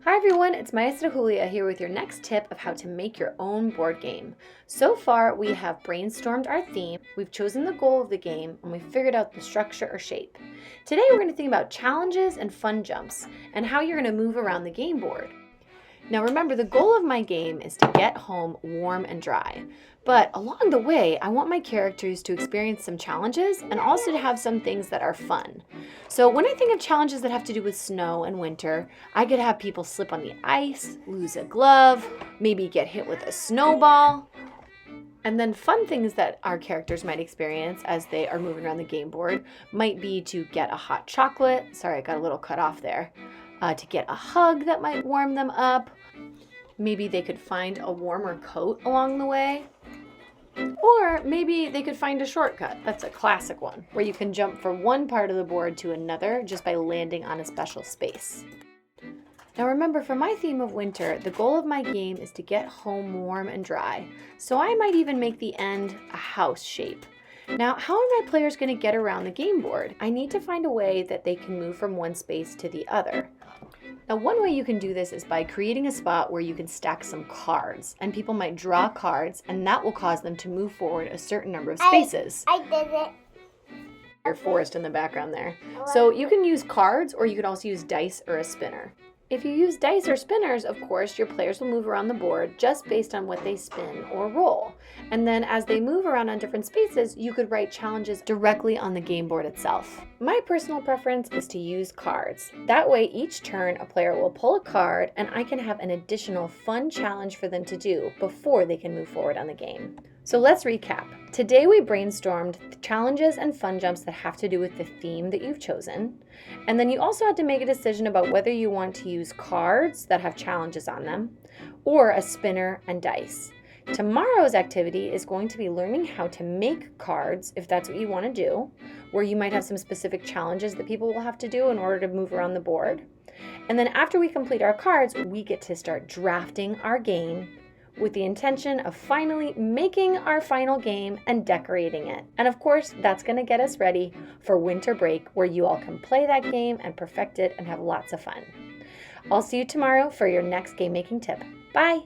Hi everyone, it's Maestra Julia here with your next tip of how to make your own board game. So far, we have brainstormed our theme, we've chosen the goal of the game, and we've figured out the structure or shape. Today we're going to think about challenges and fun jumps, and how you're going to move around the game board. Now remember, the goal of my game is to get home warm and dry. But along the way, I want my characters to experience some challenges and also to have some things that are fun. So when I think of challenges that have to do with snow and winter, I could have people slip on the ice, lose a glove, maybe get hit with a snowball. And then fun things that our characters might experience as they are moving around the game board might be to get a hot chocolate. Sorry, I got a little cut off there. To get a hug that might warm them up. Maybe they could find a warmer coat along the way. Or maybe they could find a shortcut. That's a classic one, where you can jump from one part of the board to another just by landing on a special space. Now remember, for my theme of winter, the goal of my game is to get home warm and dry. So I might even make the end a house shape. Now, how are my players going to get around the game board? I need to find a way that they can move from one space to the other. Now, one way you can do this is by creating a spot where you can stack some cards, and people might draw cards, and that will cause them to move forward a certain number of spaces. I did it. Your forest in the background there. So you can use cards, or you could also use dice or a spinner. If you use dice or spinners, of course, your players will move around the board just based on what they spin or roll. And then as they move around on different spaces, you could write challenges directly on the game board itself. My personal preference is to use cards. That way, each turn, a player will pull a card, and I can have an additional fun challenge for them to do before they can move forward on the game. So let's recap. Today we brainstormed the challenges and fun jumps that have to do with the theme that you've chosen. And then you also had to make a decision about whether you want to use cards that have challenges on them or a spinner and dice. Tomorrow's activity is going to be learning how to make cards, if that's what you want to do, where you might have some specific challenges that people will have to do in order to move around the board. And then after we complete our cards, we get to start drafting our game with the intention of finally making our final game and decorating it. And of course, that's going to get us ready for winter break, where you all can play that game and perfect it and have lots of fun. I'll see you tomorrow for your next game making tip. Bye!